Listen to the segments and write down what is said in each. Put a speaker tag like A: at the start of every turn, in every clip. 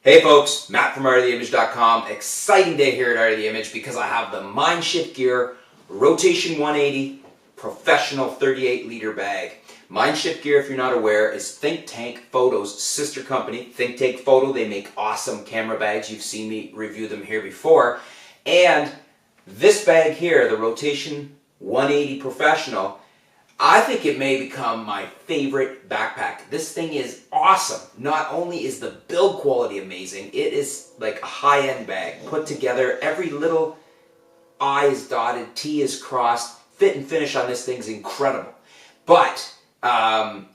A: Hey folks, Matt from artoftheimage.com. Exciting day here at Art of the Image because I have the Mindshift Gear Rotation 180 Professional 38 liter bag. Mindshift Gear, if you're not aware, is Think Tank Photo's sister company. Think Tank Photo, they make awesome camera bags. You've seen me review them here before. And this bag here, the Rotation 180 Professional, I think it may become my favorite backpack. This thing is awesome. Not only is the build quality amazing, it is like a high-end bag. Put together, every little I is dotted, T is crossed. Fit and finish on this thing's incredible. But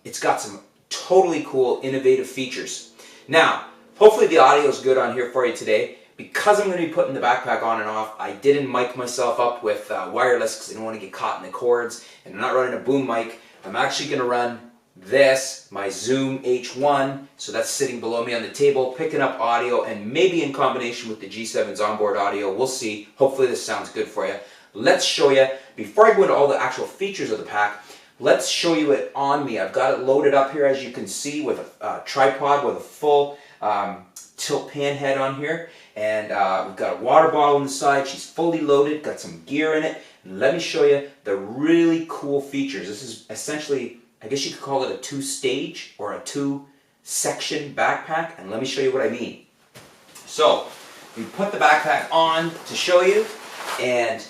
A: it's got some totally cool, innovative features. Now, hopefully the audio is good on here for you today. Because I'm going to be putting the backpack on and off, I didn't mic myself up with wireless because I didn't want to get caught in the cords, and I'm not running a boom mic. I'm actually going to run this, my Zoom H1, so that's sitting below me on the table, picking up audio, and maybe in combination with the G7's onboard audio. We'll see. Hopefully this sounds good for you. Let's show you, before I go into all the actual features of the pack, let's show you it on me. I've got it loaded up here, as you can see, with a tripod with a full tilt pan head on here. And we've got a water bottle on the side. She's fully loaded, got some gear in it. And let me show you the really cool features. This is essentially, I guess you could call it a two-stage or a two-section backpack. And let me show you what I mean. So, we put the backpack on to show you. And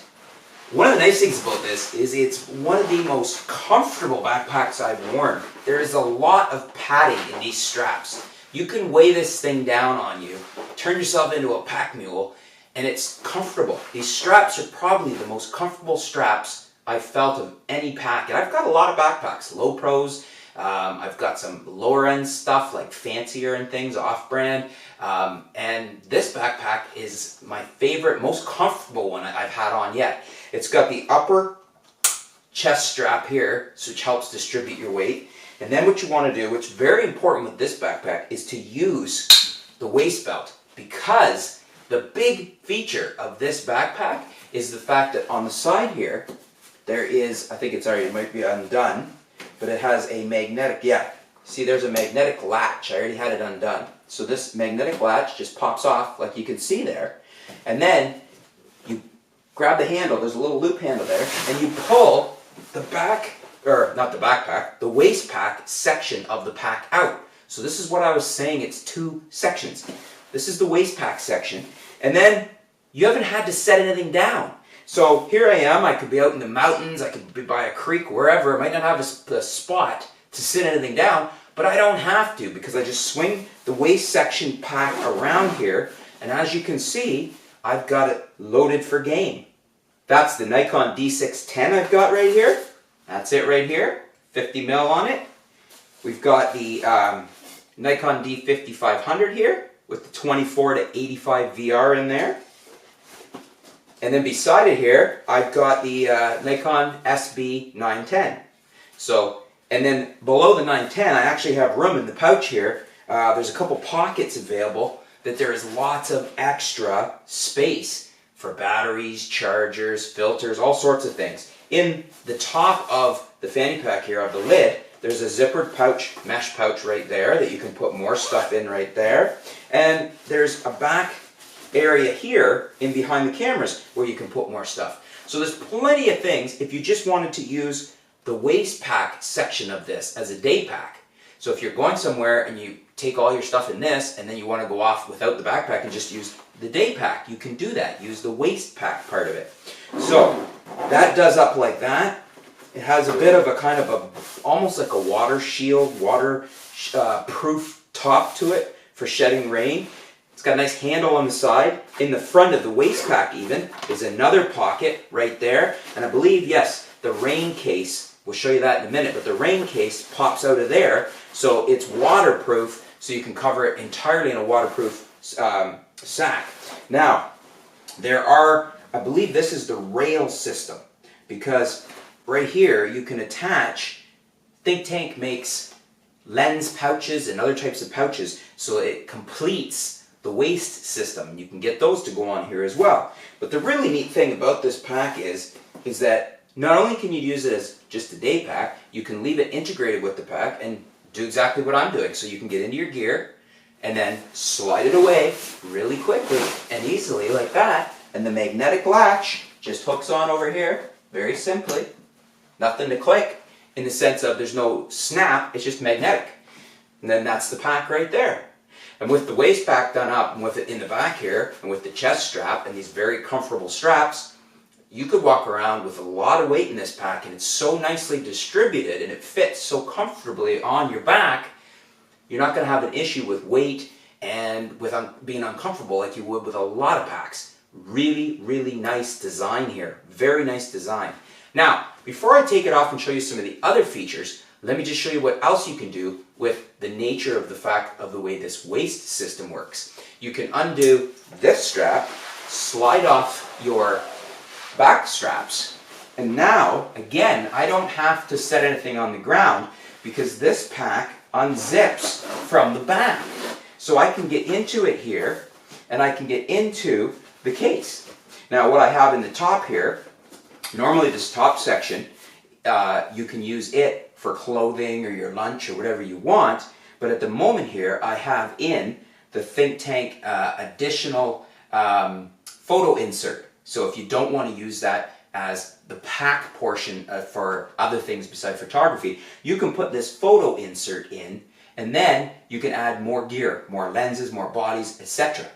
A: one of the nice things about this is it's one of the most comfortable backpacks I've worn. There is a lot of padding in these straps. You can weigh this thing down on you, turn yourself into a pack mule, and it's comfortable. These straps are probably the most comfortable straps I've felt of any pack. And I've got a lot of backpacks, low pros. I've got some lower end stuff like fancier and things, off-brand. And this backpack is my favorite, most comfortable one I've had on yet. It's got the upper chest strap here, which helps distribute your weight. And then what you want to do, which is very important with this backpack, is to use the waist belt, because the big feature of this backpack is the fact that on the side here, there is, I think it's already, it might be undone, but it has a magnetic, see there's a magnetic latch. I already had it undone. So this magnetic latch just pops off like you can see there. And then you grab the handle, there's a little loop handle there, and you pull the back, or not the backpack, the waist pack section of the pack out. So this is what I was saying, it's two sections. This is the waist pack section, and then you haven't had to set anything down. So here I am, I could be out in the mountains, I could be by a creek, wherever. I might not have a spot to sit anything down, but I don't have to, because I just swing the waist section pack around here, and as you can see, I've got it loaded for game. That's the Nikon D610 I've got right here. That's it right here, 50 mil on it. We've got the Nikon D5500 here with the 24 to 85 VR in there. And then beside it here, I've got the Nikon SB910. So, and then below the 910, I actually have room in the pouch here. There's a couple pockets available that there is lots of extra space for batteries, chargers, filters, all sorts of things. In the top of the fanny pack here, of the lid, there's a zippered pouch, mesh pouch right there that you can put more stuff in right there. And there's a back area here in behind the cameras where you can put more stuff. So there's plenty of things if you just wanted to use the waist pack section of this as a day pack. So if you're going somewhere and you take all your stuff in this and then you want to go off without the backpack and just use the day pack, you can do that. Use the waist pack part of it. So that does up like that. It has a bit of a kind of a, almost like a water shield, water proof top to it for shedding rain. It's got a nice handle on the side. In the front of the waist pack even is another pocket right there. And I believe, yes, the rain case, we'll show you that in a minute, but the rain case pops out of there. So it's waterproof, so you can cover it entirely in a waterproof sack. Now, there are, I believe this is the rail system, because right here you can attach, Think Tank makes lens pouches and other types of pouches, so it completes the waist system. You can get those to go on here as well. But the really neat thing about this pack is that not only can you use it as just a day pack, you can leave it integrated with the pack and do exactly what I'm doing. So you can get into your gear, and then slide it away really quickly and easily like that, and the magnetic latch just hooks on over here, very simply. Nothing to click in the sense of there's no snap, it's just magnetic. And then that's the pack right there. And with the waist pack done up, and with it in the back here, and with the chest strap and these very comfortable straps, you could walk around with a lot of weight in this pack, and it's so nicely distributed and it fits so comfortably on your back, you're not going to have an issue with weight and with being uncomfortable like you would with a lot of packs. Really, really nice design here. Very nice design. Now, before I take it off and show you some of the other features, let me just show you what else you can do with the nature of the fact of the way this waist system works. You can undo this strap, slide off your back straps, and now, again, I don't have to set anything on the ground because this pack unzips from the back. So I can get into it here, and I can get into the case. Now, what I have in the top here, normally this top section, you can use it for clothing or your lunch or whatever you want, but at the moment here I have in the Think Tank additional photo insert. So if you don't want to use that as the pack portion for other things besides photography, you can put this photo insert in, and then you can add more gear, more lenses, more bodies, etc.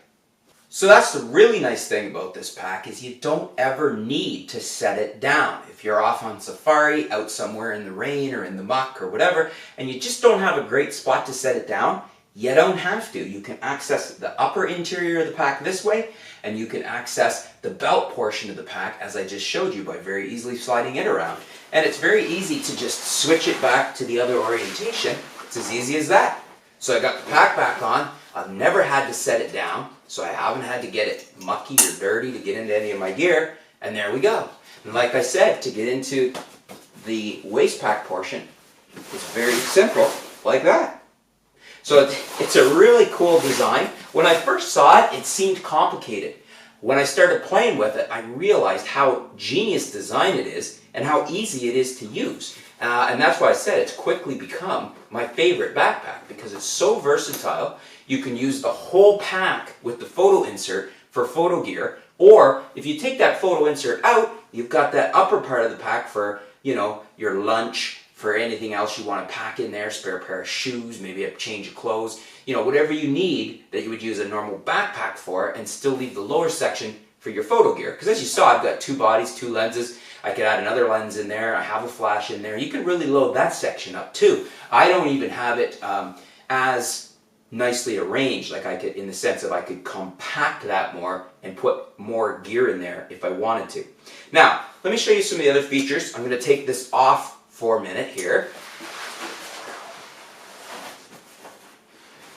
A: So that's the really nice thing about this pack, is you don't ever need to set it down. If you're off on safari, out somewhere in the rain or in the muck or whatever, and you just don't have a great spot to set it down, you don't have to. You can access the upper interior of the pack this way, and you can access the belt portion of the pack as I just showed you by very easily sliding it around. And it's very easy to just switch it back to the other orientation. It's as easy as that. So I got the pack back on. I've never had to set it down, so I haven't had to get it mucky or dirty to get into any of my gear, and there we go. And like I said, to get into the waist pack portion, it's very simple, like that. So it's a really cool design. When I first saw it, it seemed complicated. When I started playing with it, I realized how genius design it is and how easy it is to use. And that's why I said it's quickly become my favorite backpack, because it's so versatile. You can use the whole pack with the photo insert for photo gear, or if you take that photo insert out, you've got that upper part of the pack for, you know, your lunch, for anything else you want to pack in there, spare pair of shoes, maybe a change of clothes, you know, whatever you need that you would use a normal backpack for, and still leave the lower section for your photo gear. Because as you saw, I've got 2 bodies, 2 lenses. I could add another lens in there. I have a flash in there. You can really load that section up too. I don't even have it as nicely arranged, like I could, in the sense of I could compact that more and put more gear in there if I wanted to. Now, let me show you some of the other features. I'm going to take this off for a minute here.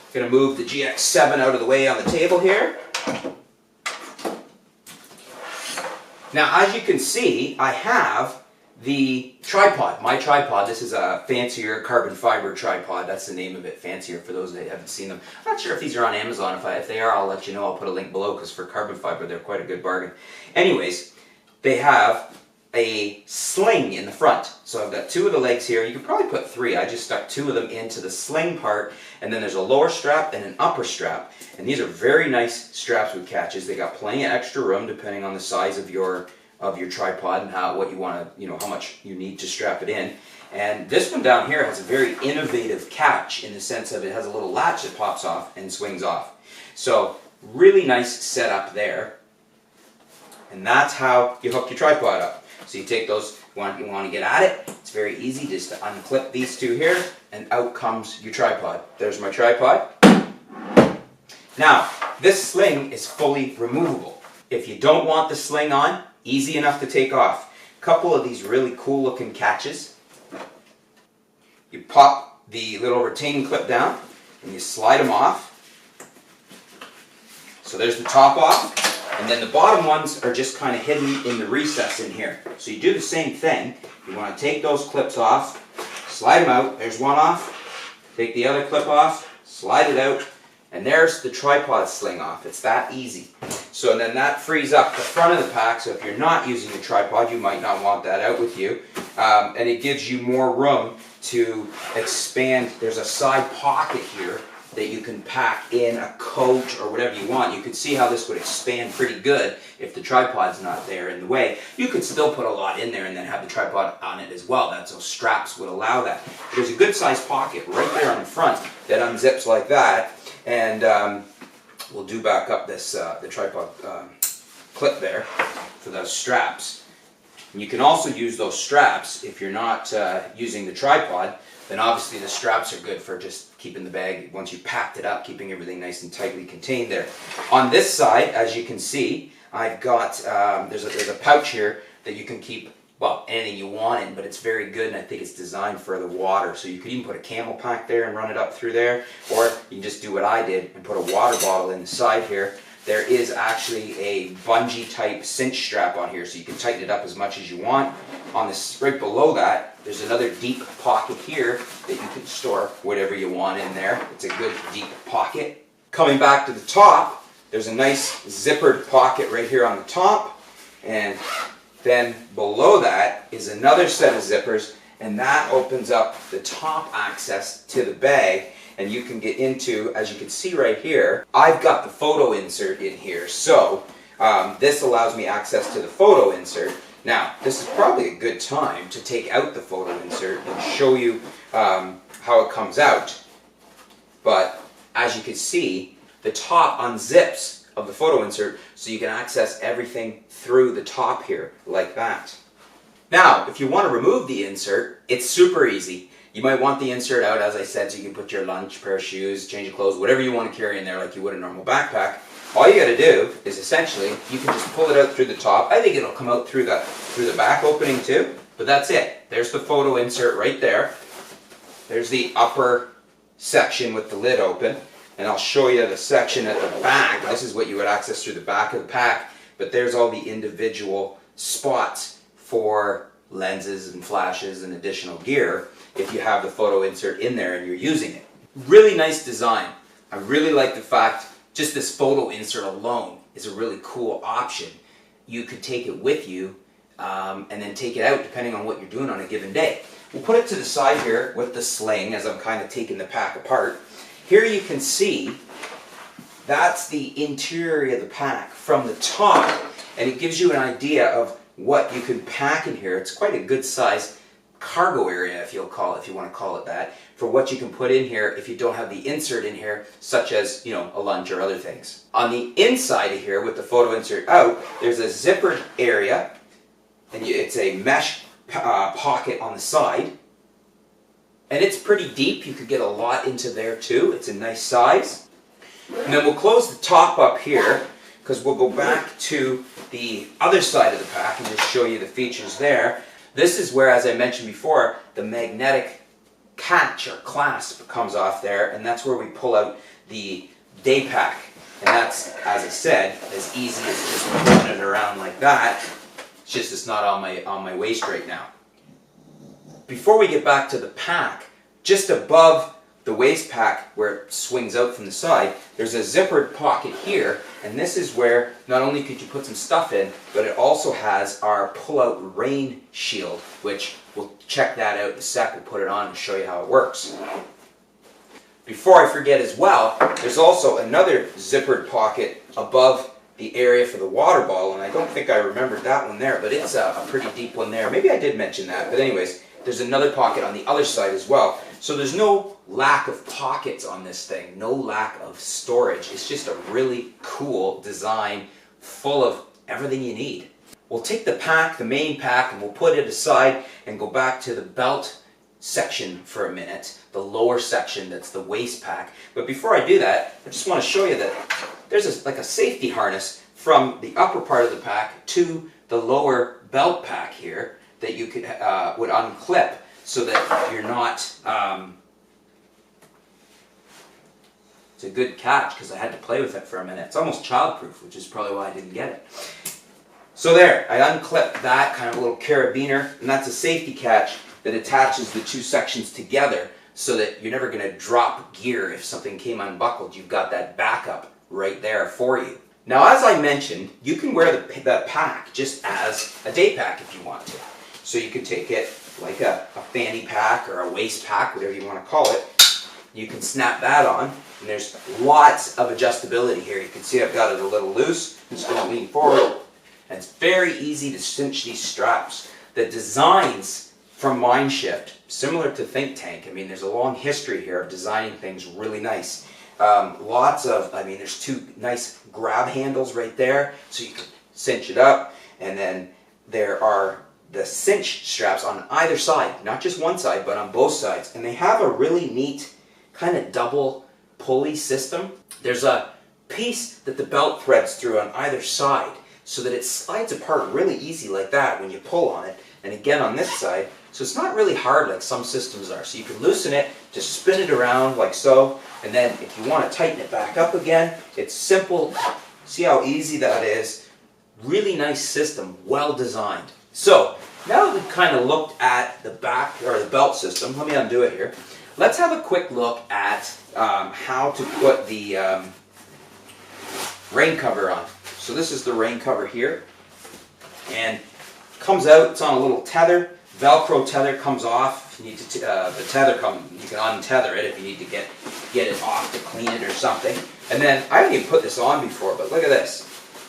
A: I'm going to move the GX7 out of the way on the table here. Now, as you can see, I have the tripod, my tripod. This is a fancier carbon fiber tripod. That's the name of it, fancier, for those that haven't seen them. I'm not sure if these are on Amazon. If they are, I'll let you know. I'll put a link below, because for carbon fiber, they're quite a good bargain. Anyways, they have a sling in the front. So I've got 2 of the legs here. You could probably put 3. I just stuck 2 of them into the sling part, and then there's a lower strap and an upper strap. And these are very nice straps with catches. They got plenty of extra room depending on the size of your tripod and what you want to, how much you need to strap it in. And this one down here has a very innovative catch, in the sense of it has a little latch that pops off and swings off. So really nice setup there. And that's how you hook your tripod up. So you take those, you want to get at it, it's very easy just to unclip these 2 here, and out comes your tripod. There's my tripod. Now, this sling is fully removable. If you don't want the sling on, easy enough to take off. A couple of these really cool looking catches. You pop the little retaining clip down, and you slide them off. So there's the top off. And then the bottom ones are just kind of hidden in the recess in here. So you do the same thing. You want to take those clips off, slide them out. There's one off. Take the other clip off, slide it out, and there's the tripod sling off. It's that easy. So then that frees up the front of the pack. So if you're not using the tripod, you might not want that out with you. And it gives you more room to expand. There's a side pocket here that you can pack in a coat or whatever you want. You could see how this would expand pretty good if the tripod's not there in the way. You could still put a lot in there and then have the tripod on it as well. That's those straps would allow that. There's a good sized pocket right there on the front that unzips like that, and we'll do back up this the tripod clip there for those straps. And you can also use those straps if you're not using the tripod. Then obviously the straps are good for just keeping the bag, once you packed it up, keeping everything nice and tightly contained there. On this side, as you can see, I've got, there's a pouch here that you can keep, well, anything you want in, but it's very good, and I think it's designed for the water. So you could even put a camel pack there and run it up through there, or you can just do what I did and put a water bottle in the side here. There is actually a bungee type cinch strap on here, so you can tighten it up as much as you want. On this, right below that, there's another deep pocket here that you can store whatever you want in there. It's a good deep pocket. Coming back to the top, there's a nice zippered pocket right here on the top, and then below that is another set of zippers, and that opens up the top access to the bag. And you can get into, as you can see right here, I've got the photo insert in here. So this allows me access to the photo insert. Now, this is probably a good time to take out the photo insert and show you how it comes out. But as you can see, the top unzips of the photo insert so you can access everything through the top here, like that. Now, if you want to remove the insert, it's super easy. You might want the insert out, as I said, so you can put your lunch, pair of shoes, change of clothes, whatever you want to carry in there like you would a normal backpack. All you got to do is essentially, you can just pull it out through the top. I think it'll come out through the back opening too, but that's it. There's the photo insert right there. There's the upper section with the lid open, and I'll show you the section at the back. This is what you would access through the back of the pack, but there's all the individual spots for lenses and flashes and additional gear if you have the photo insert in there and you're using it. Really nice design. I really like the fact just this photo insert alone is a really cool option. You could take it with you and then take it out depending on what you're doing on a given day. We'll put it to the side here with the sling as I'm kind of taking the pack apart. Here you can see that's the interior of the pack from the top, and it gives you an idea of what you can pack in here. It's quite a good size cargo area, if you want to call it that, for what you can put in here if you don't have the insert in here, such as, you know, a lunch or other things. On the inside of here with the photo insert out, there's a zippered area, and it's a mesh pocket on the side, and it's pretty deep. You could get a lot into there too. It's a nice size. And then we'll close the top up here, because we'll go back to the other side of the pack and just show you the features there. This is where, as I mentioned before, the magnetic catch or clasp comes off there, and that's where we pull out the day pack. And that's, as I said, as easy as just putting it around like that. It's just it's not on my waist right now. Before we get back to the pack, just above the waist pack where it swings out from the side, there's a zippered pocket here, and this is where not only could you put some stuff in, but it also has our pull-out rain shield, which we'll check that out in a sec. We'll put it on and show you how it works. Before I forget as well, there's also another zippered pocket above the area for the water bottle, and I don't think I remembered that one there, but it's a pretty deep one there. Maybe I did mention that, but anyways, there's another pocket on the other side as well. So there's no lack of pockets on this thing, no lack of storage. It's just a really cool design full of everything you need. We'll take the pack, the main pack, and we'll put it aside and go back to the belt section for a minute, the lower section that's the waist pack. But before I do that, I just want to show you that there's like a safety harness from the upper part of the pack to the lower belt pack here that you could would unclip, so that you're not, it's a good catch because I had to play with it for a minute. It's almost childproof, which is probably why I didn't get it. So there, I unclipped that kind of little carabiner, and that's a safety catch that attaches the two sections together so that you're never going to drop gear if something came unbuckled. You've got that backup right there for you. Now, as I mentioned, you can wear the pack just as a day pack if you want to. So you could take it like a fanny pack or a waist pack, whatever you want to call it. You can snap that on, And there's lots of adjustability here. You can see I've got it a little loose. I'm just going to lean forward. And it's very easy to cinch these straps. The designs from Mindshift, similar to Think Tank, I mean, there's a long history here of designing things really nice. There's two nice grab handles right there, so you can cinch it up. And then there are the cinch straps on either side, not just one side, but on both sides. And they have a really neat kind of double pulley system. There's a piece that the belt threads through on either side so that it slides apart really easy like that when you pull on it. And again on this side, so it's not really hard like some systems are. So you can loosen it, just spin it around like so, and then if you want to tighten it back up again, it's simple. See how easy that is? Really nice system, well designed. So now that we've kind of looked at the back or the belt system, let me undo it here. Let's have a quick look at how to put the rain cover on. So this is the rain cover here, and it comes out. It's on a little tether. Velcro tether comes off. If you need to, the tether you can untether it if you need to get it off to clean it or something. And then I haven't even put this on before, but look at this.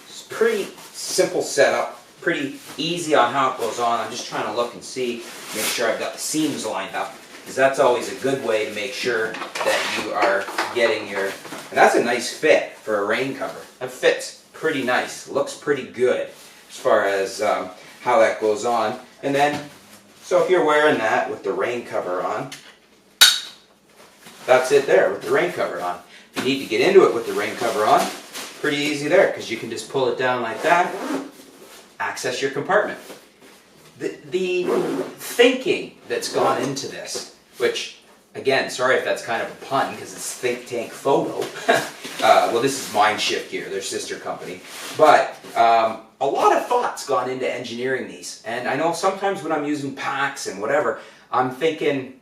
A: It's pretty simple setup, pretty easy on how it goes on. I'm just trying to look and see, make sure I've got the seams lined up, because that's always a good way to make sure that you are getting your. And that's a nice fit for a rain cover. That fits pretty nice. Looks pretty good as far as how that goes on. And then, so if you're wearing that with the rain cover on, that's it there with the rain cover on. If you need to get into it with the rain cover on, pretty easy there, because you can just pull it down like that, access your compartment. The thinking that's gone into this, which, again, sorry if that's kind of a pun, because it's Think Tank Photo. Well, this is Mindshift Gear, their sister company. But a lot of thought's gone into engineering these. And I know sometimes when I'm using packs and whatever, I'm thinking,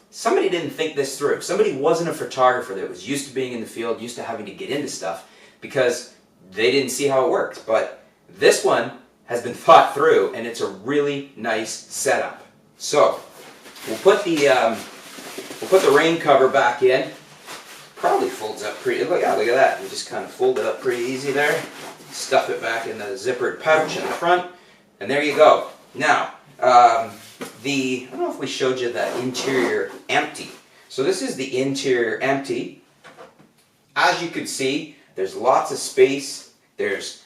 A: somebody didn't think this through. Somebody wasn't a photographer that was used to being in the field, used to having to get into stuff, because they didn't see how it worked. But this one has been thought through, and it's a really nice setup. So we'll put the rain cover back in. Probably folds up pretty. Look at that. We just kind of fold it up pretty easy there. Stuff it back in the zippered pouch in the front, and there you go. Now, I don't know if we showed you the interior empty. So this is the interior empty. As you can see, there's lots of space. There's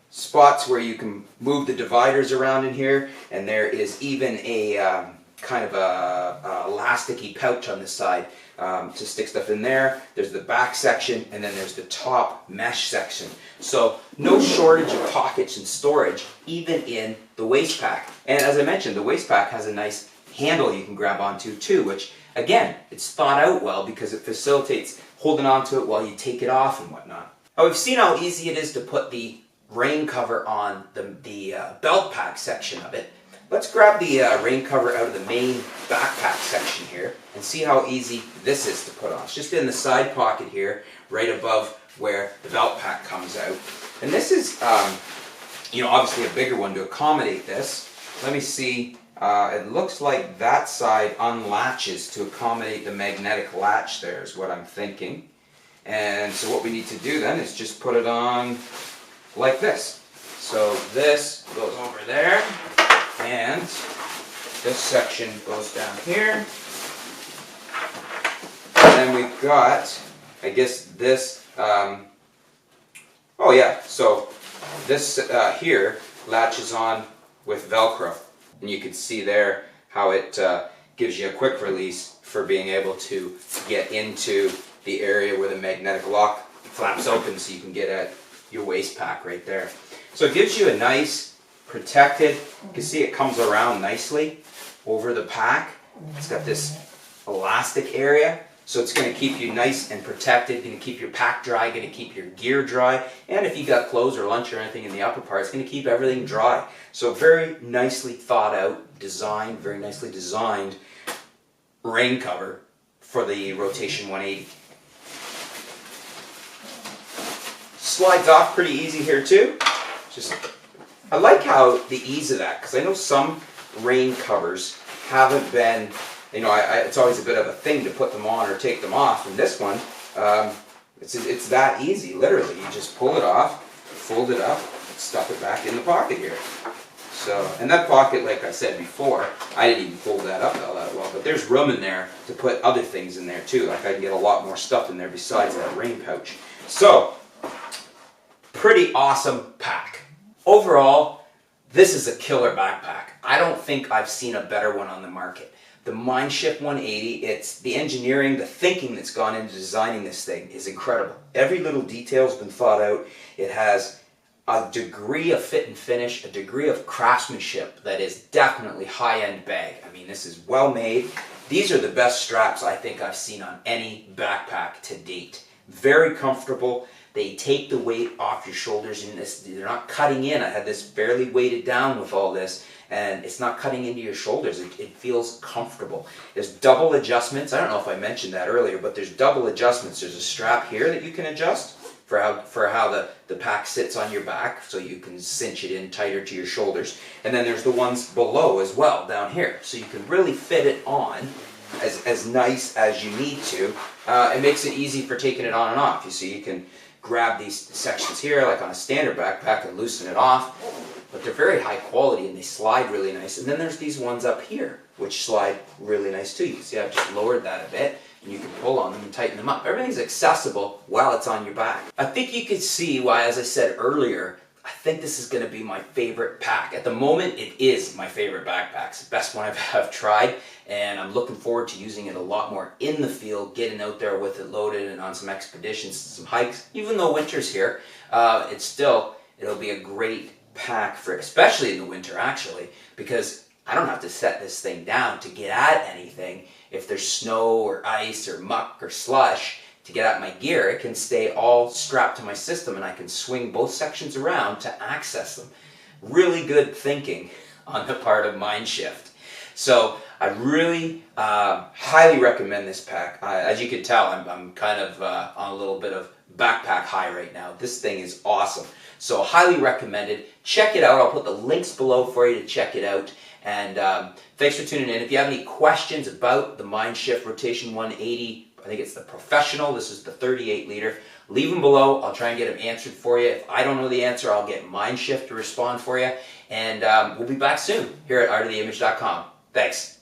A: spots where you can move the dividers around in here, and there is even a kind of a elasticy pouch on this side to stick stuff in there. There's the back section, and then there's the top mesh section. So no shortage of pockets and storage, even in the waist pack. And as I mentioned, the waist pack has a nice handle you can grab onto too, which again, it's thought out well because it facilitates holding onto it while you take it off and whatnot. Now we've seen how easy it is to put the rain cover on the belt pack section of it. Let's grab the rain cover out of the main backpack section here and see how easy this is to put on. It's just in the side pocket here, right above where the belt pack comes out. And this is, obviously a bigger one to accommodate this. Let me see. It looks like that side unlatches to accommodate the magnetic latch there is what I'm thinking. And so what we need to do then is just put it on like this. So this goes over there, and this section goes down here. And then we've got, I guess this, so this here latches on with Velcro. And you can see there how it gives you a quick release for being able to get into the area where the magnetic lock flaps open so you can get at your waist pack right there. So it gives you a nice protected, you can see it comes around nicely over the pack. It's got this elastic area, so it's going to keep you nice and protected, going to keep your pack dry, going to keep your gear dry, and if you got clothes or lunch or anything in the upper part, it's going to keep everything dry. So very nicely thought out, designed, very nicely designed rain cover for the Rotation 180. Slides off pretty easy here too. I like how the ease of that, because I know some rain covers haven't been, it's always a bit of a thing to put them on or take them off, and this one It's that easy, literally. You just pull it off, fold it up, stuff it back in the pocket here. So, and that pocket, like I said before, I didn't even fold that up all that well, but there's room in there to put other things in there too. Like I can get a lot more stuff in there besides that rain pouch. So, pretty awesome pack. Overall, this is a killer backpack. I don't think I've seen a better one on the market. The Mindshift 180, it's the engineering, the thinking that's gone into designing this thing is incredible. Every little detail's been thought out. It has a degree of fit and finish, a degree of craftsmanship that is definitely high-end bag. I mean, this is well made. These are the best straps I think I've seen on any backpack to date. Very comfortable. They take the weight off your shoulders, and they're not cutting in. I had this fairly weighted down with all this, and it's not cutting into your shoulders. It feels comfortable. There's double adjustments. I don't know if I mentioned that earlier, but there's double adjustments. There's a strap here that you can adjust for how the pack sits on your back, so you can cinch it in tighter to your shoulders. And then there's the ones below as well, down here. So you can really fit it on as nice as you need to. It makes it easy for taking it on and off. You see, you can grab these sections here, like on a standard backpack, and loosen it off. But they're very high quality and they slide really nice. And then there's these ones up here, which slide really nice too. You can see I've just lowered that a bit, and you can pull on them and tighten them up. Everything's accessible while it's on your back. I think you could see why, as I said earlier, I think this is going to be my favorite pack. At the moment, it is my favorite backpack. It's the best one I've tried, and I'm looking forward to using it a lot more in the field, getting out there with it loaded and on some expeditions, some hikes. Even though winter's here, it'll be a great pack for, especially in the winter actually, because I don't have to set this thing down to get at anything. If there's snow or ice or muck or slush, to get at my gear, it can stay all strapped to my system, and I can swing both sections around to access them. Really good thinking on the part of Mindshift. So I really highly recommend this pack. As you can tell, I'm kind of on a little bit of backpack high right now. This thing is awesome. So highly recommended. Check it out. I'll put the links below for you to check it out. And thanks for tuning in. If you have any questions about the Mindshift Rotation 180, I think it's the Professional, this is the 38 liter, leave them below. I'll try and get them answered for you. If I don't know the answer, I'll get Mindshift to respond for you. And we'll be back soon here at artoftheimage.com. Thanks.